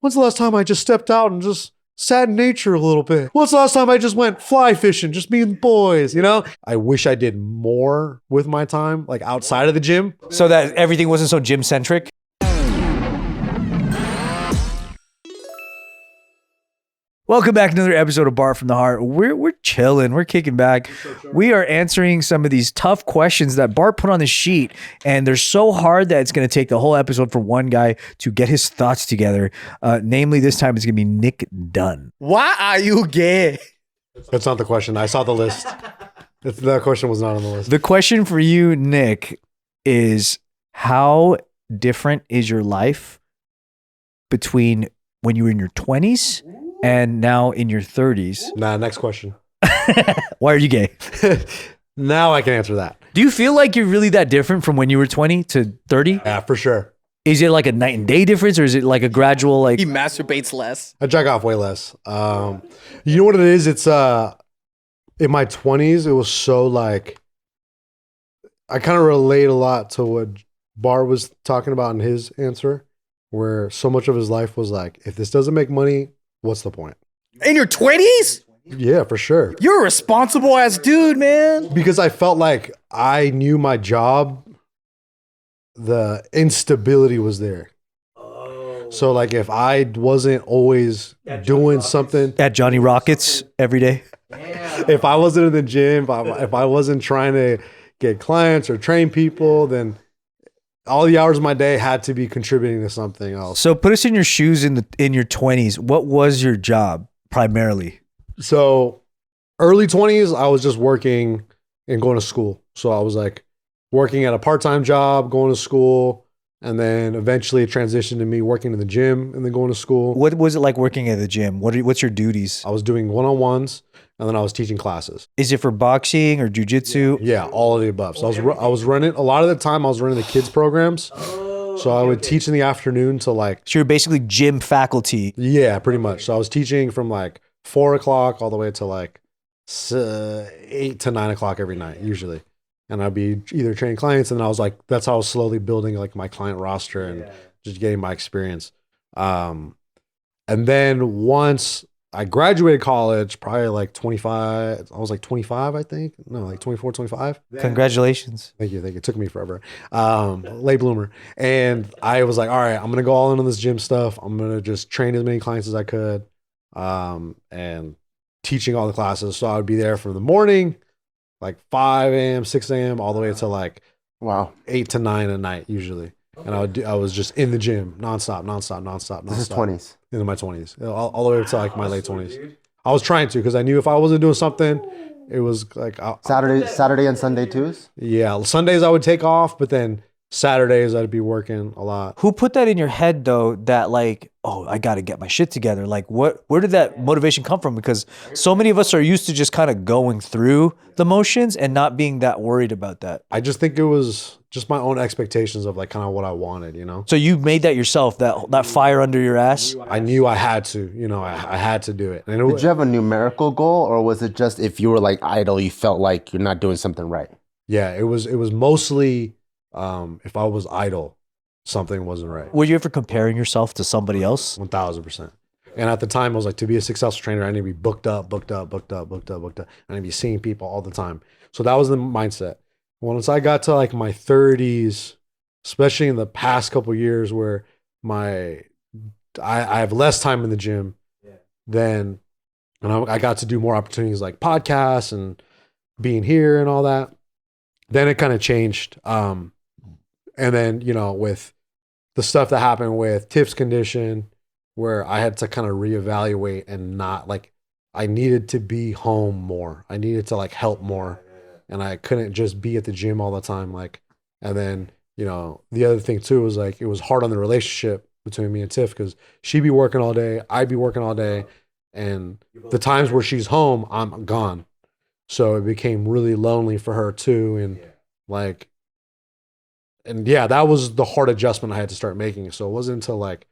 when's the last time I just stepped out and just sat in nature a little bit? When's the last time I just went fly fishing, just me and the boys, you know? I wish I did more with my time, like outside of the gym. So that everything wasn't so gym centric. Welcome back to another episode of Bart from the Heart. We're chilling. We're kicking back. We are answering some of these tough questions that Bart put on the sheet, and they're so hard that it's going to take the whole episode for one guy to get his thoughts together. Namely, this time it's going to be Nick Dunn. Why are you gay? That's not the question. I saw the list. That question was not on the list. The question for you, Nick, is how different is your life between when you were in your 20s and now in your 30s? Nah, next question. Why are you gay? Now I can answer that. Do you feel like you're really that different from when you were 20 to 30? Yeah, for sure. Is it like a night and day difference, or is it like a gradual, like... He masturbates less. I jack off way less. You know what it is? It's in my 20s, it was so like, I kind of relate a lot to what Bart was talking about in his answer, where so much of his life was like, if this doesn't make money, what's the point? In your 20s? Yeah, for sure. You're a responsible ass dude, man. Because I felt like I knew my job, the instability was there. So like if I wasn't always doing something At Johnny Rockets every day? if I wasn't in the gym, if I wasn't trying to get clients or train people, then all the hours of my day had to be contributing to something else. So put us in your shoes in your 20s. What was your job primarily? So early 20s, I was just working and going to school. So I was like working at a part-time job, going to school, and then eventually it transitioned to me working in the gym and then going to school. What was it like working at the gym? What's your duties? I was doing one-on-ones and then I was teaching classes. Is it for boxing or jujitsu? Yeah, all of the above. So I was running, a lot of the time I was running the kids programs. So I would teach in the afternoon to like... So you're basically gym faculty. Yeah, pretty much. So I was teaching from like 4 o'clock all the way to like 8 to 9 o'clock every night, usually. And I'd be either training clients, and I was like, that's how I was slowly building like my client roster and just getting my experience. And then once I graduated college, probably like 25, I was like 25, I think. No, like 24, 25. Congratulations. Thank you. It took me forever. Late bloomer. And I was like, all right, I'm going to go all in on this gym stuff. I'm going to just train as many clients as I could. And teaching all the classes. So I would be there from the morning, like 5 a.m., 6 a.m., all the way to like 8 to 9 at night usually. And I was just in the gym nonstop. This is 20s. In my 20s, all the way to like my late 20s. I was trying to, because I knew if I wasn't doing something, it was like Saturday and Sunday too? Yeah, Sundays I would take off, but then Saturdays I'd be working a lot. Who put that in your head though, that like, oh, I got to get my shit together? Like where did that motivation come from? Because so many of us are used to just kind of going through the motions and not being that worried about that. I just think it was just my own expectations of like kind of what I wanted, you know? So you made that yourself, that fire under your ass? I knew I had to, you know, I had to do it. And Did you have a numerical goal, or was it just if you were like idle, you felt like you're not doing something right? Yeah, it was mostly if I was idle, something wasn't right. Were you ever comparing yourself to somebody else? 1000%. And at the time I was like, to be a successful trainer, I need to be booked up. I need to be seeing people all the time. So that was the mindset. Once I got to like my 30s, especially in the past couple of years where I have less time in the gym, then I got to do more opportunities like podcasts and being here and all that. Then it kind of changed. And then, you know, with the stuff that happened with Tiff's condition, where I had to kind of reevaluate and not like, I needed to be home more. I needed to like help more. And I couldn't just be at the gym all the time. Like, and then, you know, the other thing too was like, it was hard on the relationship between me and Tiff, because she'd be working all day, I'd be working all day. And the times where she's home, I'm gone. So it became really lonely for her too. And like, and yeah, that was the hard adjustment I had to start making. So it wasn't until like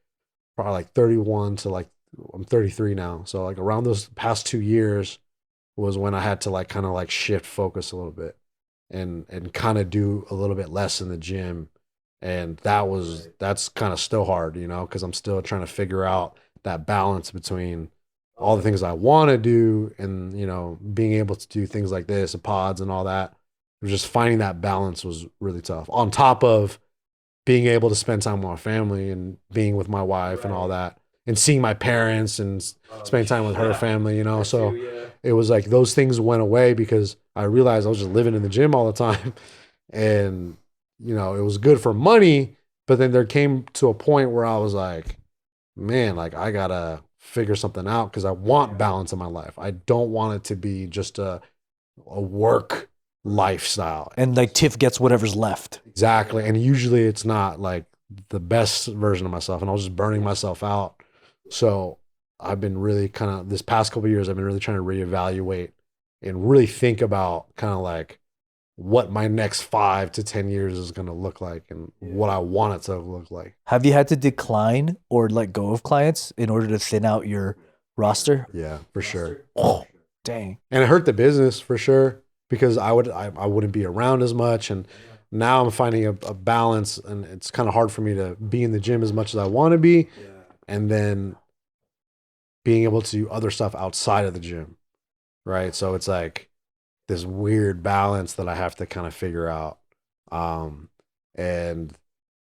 probably like 31 to like, I'm 33 now. So like around those past 2 years was when I had to like kind of like shift focus a little bit and kind of do a little bit less in the gym And that's kind of still hard, you know, because I'm still trying to figure out that balance between all the things I want to do and, you know, being able to do things like this and pods and all that. Just finding that balance was really tough. On top of being able to spend time with my family and being with my wife and all that, and seeing my parents and spending time with her family, you know. So it was like those things went away because I realized I was just living in the gym all the time. And, you know, it was good for money, but then there came to a point where I was like, man, like I gotta figure something out because I want balance in my life. I don't want it to be just a work lifestyle. And like Tiff gets whatever's left. Exactly. And usually it's not like the best version of myself, and I was just burning myself out. So I've been really kind of this past couple of years, I've been really trying to reevaluate and really think about kind of like what my next 5 to 10 years is going to look like and what I want it to look like. Have you had to decline or let go of clients in order to thin out your roster? Yeah, for sure. Oh, dang. And it hurt the business for sure because I wouldn't be around as much. And now I'm finding a balance, and it's kind of hard for me to be in the gym as much as I want to be. And then being able to do other stuff outside of the gym. Right. So it's like this weird balance that I have to kind of figure out. And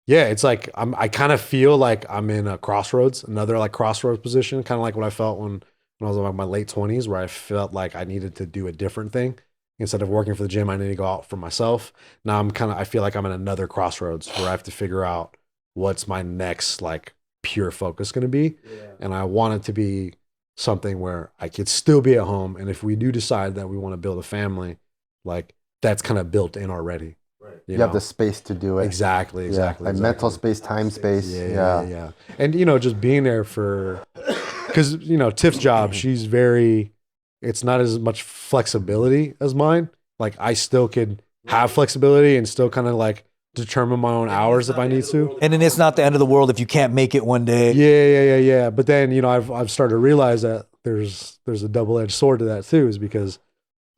yeah, it's like I kind of feel like I'm in a crossroads, another like crossroads position, kind of like what I felt when I was in like my late 20s, where I felt like I needed to do a different thing. Instead of working for the gym, I need to go out for myself. Now I feel like I'm in another crossroads where I have to figure out what's my next like pure focus going to be. And I want it to be something where I could still be at home. And if we do decide that we want to build a family, like that's kind of built in already. Right. You have the space to do it. Exactly. Like mental space, time space. Yeah. And, you know, just being there because, you know, Tiff's job, it's not as much flexibility as mine. Like I still could have flexibility and still kind of like determine my own hours if I need to. And then it's not the end of the world if you can't make it one day. Yeah. But then, you know, I've started to realize that there's a double-edged sword to that too, is because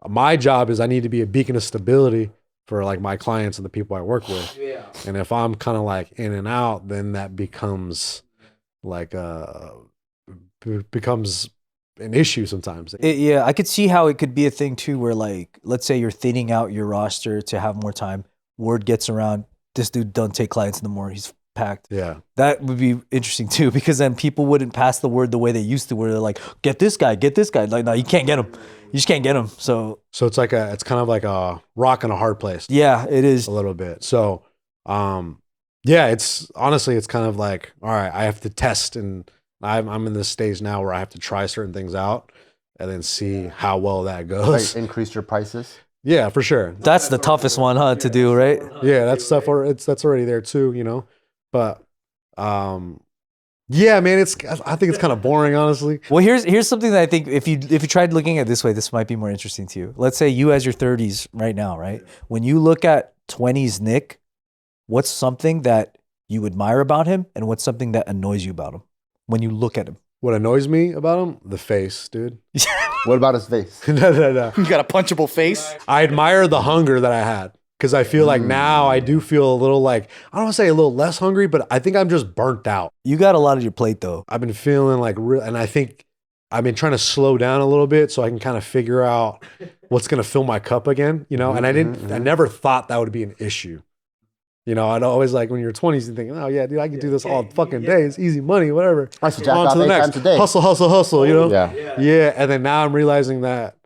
my job is I need to be a beacon of stability for like my clients and the people I work with. Yeah. And if I'm kind of like in and out, then that becomes like becomes an issue sometimes. Yeah, I could see how it could be a thing too, where like, let's say you're thinning out your roster to have more time. Word gets around, this dude don't take clients no more. He's packed. Yeah. That would be interesting too, because then people wouldn't pass the word the way they used to, where they're like, get this guy. Like, no, you can't get him. You just can't get him. So it's like it's kind of like a rock and a hard place. Yeah, it is. A little bit. So, yeah, it's honestly, it's kind of like, all right, I have to test, and I'm in this stage now where I have to try certain things out and then see how well that goes. Like increase your prices. Yeah, for sure. That's the toughest one, to do, right? Yeah, that's stuff. That's already there too, you know. But, yeah, man, I think it's kind of boring, honestly. Well, here's something that I think if you tried looking at it this way, this might be more interesting to you. Let's say you as your 30s right now, right? When you look at 20s Nick, what's something that you admire about him, and what's something that annoys you about him when you look at him? What annoys me about him? The face, dude. What about his face? No. You got a punchable face? I admire the hunger that I had, because I feel like now I do feel a little like, I don't want to say a little less hungry, but I think I'm just burnt out. You got a lot on your plate though. I've been feeling like and I think I've been trying to slow down a little bit so I can kind of figure out what's going to fill my cup again, you know? And I never thought that would be an issue. You know, I'd always like when you're 20s and thinking, oh yeah, dude, I can do this all fucking day. It's easy money, whatever. I should jack off 8 times a day. Hustle, you know? Yeah. And then now I'm realizing that,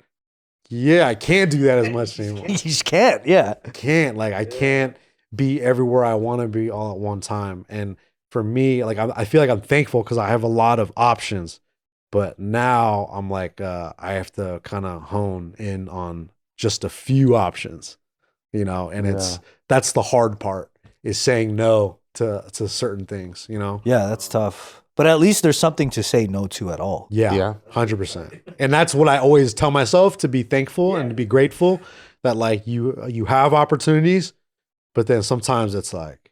yeah, I can't do that as much anymore. You just can't, yeah. I can't be everywhere I want to be all at one time. And for me, like, I feel like I'm thankful because I have a lot of options. But now I'm like, I have to kind of hone in on just a few options, you know? And that's the hard part, is saying no to certain things, you know? Yeah, that's tough. But at least there's something to say no to at all. Yeah. 100%. And that's what I always tell myself, to be thankful and to be grateful that like you have opportunities, but then sometimes it's like,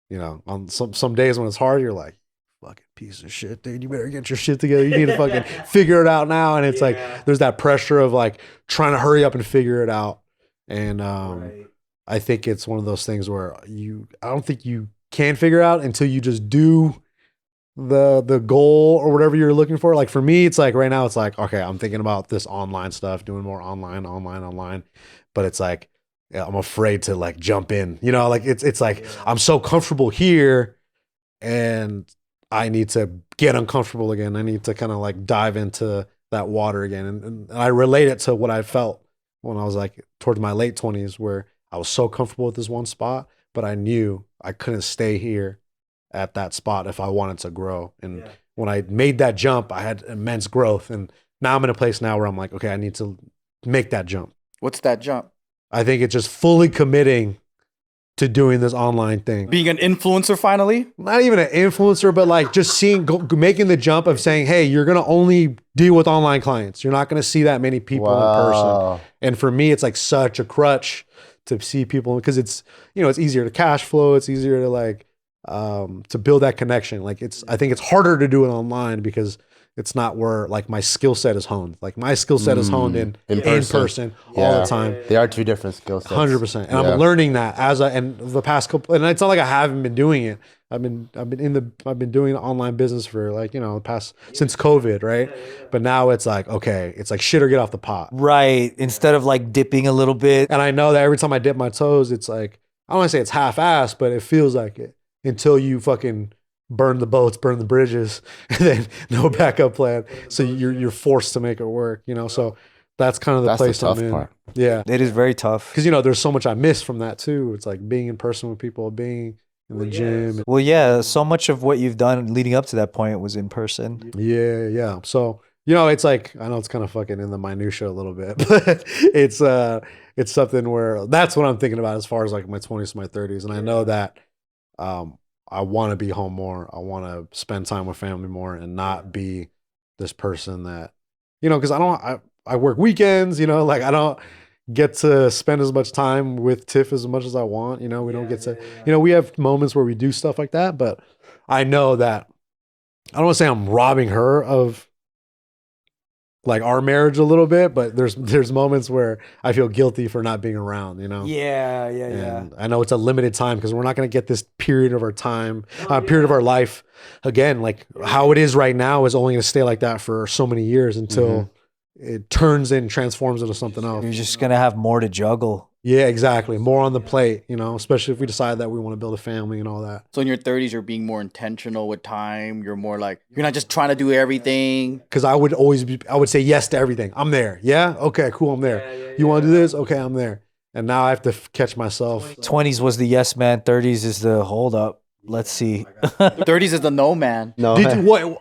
you know, on some days when it's hard, you're like, fucking piece of shit, dude, you better get your shit together. You need to fucking figure it out now. And it's like, there's that pressure of like trying to hurry up and figure it out. And I think it's one of those things where I don't think you can figure out until you just do the goal or whatever you're looking for. Like for me, it's like right now it's like, okay, I'm thinking about this online stuff, doing more online, but it's like, yeah, I'm afraid to like jump in, you know, like it's like I'm so comfortable here and I need to get uncomfortable again. I need to kind of like dive into that water again. And I relate it to what I felt when I was like towards my late 20s, where I was so comfortable with this one spot, but I knew I couldn't stay here at that spot if I wanted to grow. And when I made that jump, I had immense growth. And now I'm in a place now where I'm like, okay, I need to make that jump. What's that jump? I think it's just fully committing to doing this online thing. Being an influencer finally? Not even an influencer, but like just making the jump of saying, hey, you're going to only deal with online clients. You're not going to see that many people in person. And for me, it's like such a crutch to see people, because it's, you know, it's easier to cash flow. It's easier to like, to build that connection. Like I think it's harder to do it online because it's not where like my skill set is honed. Like my skill set is honed in person all the time. They are two different skill sets. 100%. And I'm learning that and the past couple, and it's not like I haven't been doing it. I've been doing online business for like, you know, the past since COVID, right? But now it's like, okay, it's like shit or get off the pot. Right. Instead of like dipping a little bit. And I know that every time I dip my toes, it's like, I don't want to say it's half-assed, but it feels like it until you fucking burn the boats, burn the bridges, and then no backup plan. So you're forced to make it work, you know? So that's kind of the place I'm in. Part. Yeah. It is very tough. Because, you know, there's so much I miss from that too. It's like being in person with people, being in the gym. Well, yeah, so much of what you've done leading up to that point was in person. Yeah. So, you know, it's like, I know it's kind of fucking in the minutia a little bit, but it's something where that's what I'm thinking about as far as like my 20s to my 30s. And I know that I want to be home more. I want to spend time with family more and not be this person that, you know, because I work weekends, you know, like I don't get to spend as much time with Tiff as much as I want. You know, we don't get to, you know, we have moments where we do stuff like that, but I know that I don't want to say I'm robbing her of like our marriage a little bit, but there's moments where I feel guilty for not being around, you know? Yeah. And I know it's a limited time because we're not going to get this period of our time, period of our life again. Like how it is right now is only going to stay like that for so many years until it turns and transforms into something else. You're just going to have more to juggle. Yeah, exactly. More on the plate, you know, especially if we decide that we want to build a family and all that. So in your 30s, you're being more intentional with time. You're more like, you're not just trying to do everything. Because I would say yes to everything. I'm there. Yeah? Okay, cool. I'm there. You want to do this? Okay, I'm there. And now I have to catch myself. 20s was the yes man. 30s is the hold up. Let's see. 30s is the no man. No.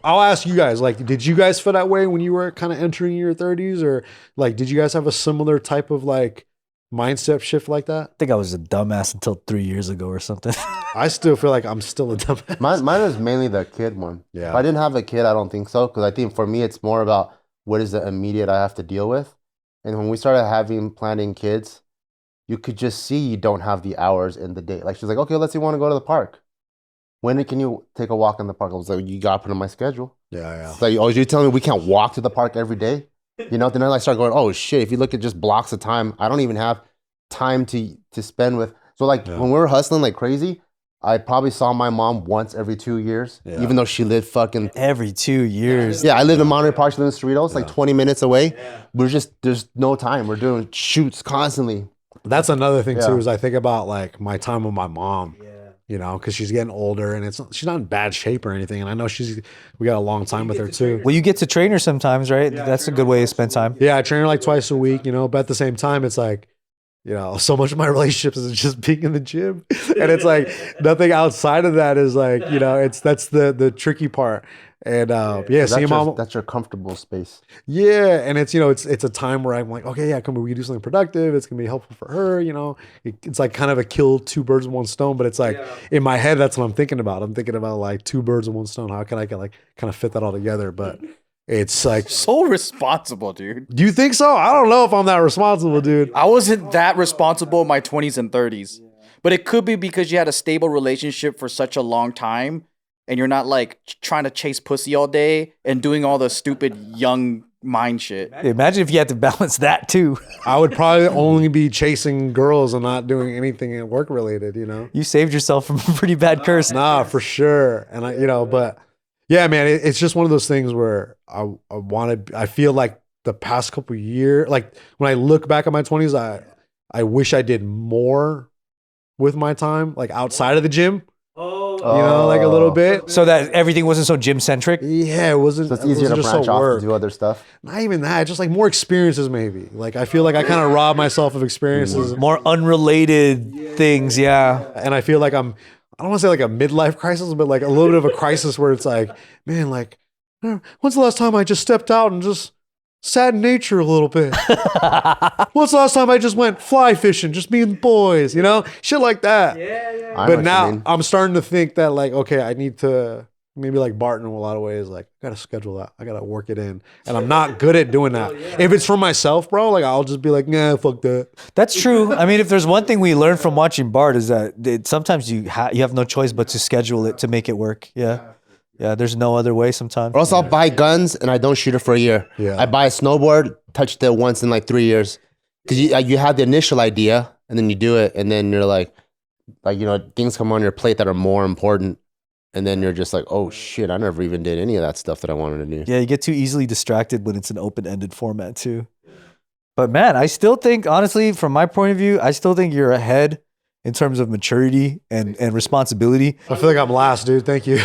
I'll ask you guys, like, did you guys feel that way when you were kind of entering your 30s? Or like, did you guys have a similar type of like mindset shift like that? I think I was a dumbass until 3 years ago or something. I still feel like I'm still a dumbass. Mine was mainly the kid one. Yeah. If I didn't have a kid, I don't think so. Because I think for me, it's more about what is the immediate I have to deal with. And when we started planning kids, you could just see you don't have the hours in the day. Like she's like, okay, let's say you want to go to the park. When can you take a walk in the park? I was like, you got to put in my schedule. Yeah. It's like, oh, you're telling me we can't walk to the park every day? You know, then I start going, oh shit, if you look at just blocks of time, I don't even have time to spend with. So like when we were hustling like crazy, I probably saw my mom once every 2 years, even though she lived fucking every 2 years. Yeah, I lived in Monterey Park, she lived in Cerritos, like 20 minutes away. There's no time. We're doing shoots constantly. That's another thing too, is I think about like my time with my mom. You know, because she's getting older and she's not in bad shape or anything. And I know we got a long time with her too. Well, you get to train her sometimes, right? That's a good way to spend time. Yeah, I train her like twice a week, you know, but at the same time, it's like, you know, so much of my relationships is just being in the gym. And it's like nothing outside of that is like, you know, that's the tricky part. And seeing mom, that's your comfortable space. Yeah, and it's, you know, it's a time where I'm like, okay, yeah, we can do something productive. It's gonna be helpful for her, you know. It's like kind of a kill two birds with one stone, but it's like in my head, that's what I'm thinking about. I'm thinking about like two birds with one stone. How can I like kind of fit that all together? But it's like so responsible, dude. Do you think so? I don't know if I'm that responsible, dude. I wasn't that responsible in my 20s and 30s, but it could be because you had a stable relationship for such a long time. And you're not like trying to chase pussy all day and doing all the stupid young mind shit. Imagine if you had to balance that too. I would probably only be chasing girls and not doing anything work related, you know? You saved yourself from a pretty bad curse. Nah, for sure. And but yeah, man, it's just one of those things where I feel like the past couple of years, like when I look back at my 20s, I wish I did more with my time, like outside of the gym. Like a little bit. So that everything wasn't so gym centric. Yeah, it wasn't. So it's easier to just branch so off work. to do other stuff. Not even that, just like more experiences, maybe. Like I feel like I kind of robbed myself of experiences, More unrelated things, yeah. and I feel like I don't want to say like a midlife crisis, but like a little bit of a crisis where it's like, man, like, when's the last time I just stepped out and just sat in nature a little bit? When's the last time I just went fly fishing, just me and the boys, shit like that. I know But what now you mean. I'm starting to think that like, okay, I need to maybe like Bart in a lot of ways, like I gotta schedule that. I gotta work it in. And I'm not good at doing that. If it's for myself, bro, like I'll just be like, nah, fuck that. That's true. I mean, if there's one thing we learned from watching Bart is that sometimes you have no choice but to schedule it to make it work. Yeah. Yeah, there's no other way sometimes. Or else I'll buy guns and I don't shoot it for a year. Yeah. I buy a snowboard, touched it once in like 3 years. Because you have the initial idea and then you do it and then you're like, things come on your plate that are more important. And then you're just like, oh shit, I never even did any of that stuff that I wanted to do. Yeah, you get too easily distracted when it's an open-ended format too. But man, I still think, honestly, from my point of view, I still think you're ahead in terms of maturity and responsibility. I feel like I'm last, dude. Thank you.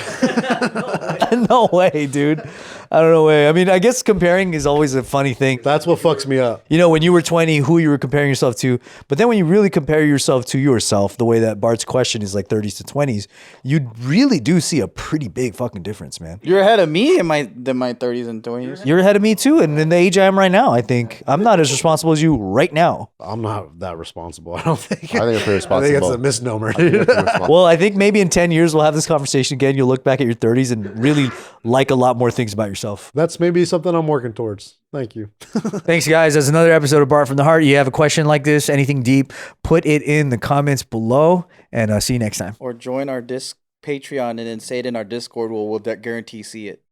No way, dude. I don't know way. I mean, I guess comparing is always a funny thing. That's what fucks me up. When you were 20, who you were comparing yourself to. But then when you really compare yourself to yourself, the way that Bart's question is like 30s to 20s, you really do see a pretty big fucking difference, man. You're ahead of me in my 30s and 20s. You're ahead of me too. And in the age I am right now, I think I'm not as responsible as you right now. I'm not that responsible, I don't think. I think you're pretty I responsible. think it's a misnomer, dude. Well, I think maybe in 10 years, we'll have this conversation again. You'll look back at your 30s and really like a lot more things about yourself. That's maybe something I'm working towards. Thank you. Thanks, guys. That's another episode of Bart from the Heart. You have a question like this, anything deep, put it in the comments below, and see you next time. Or join our Patreon and then say it in our Discord. We'll guarantee see it.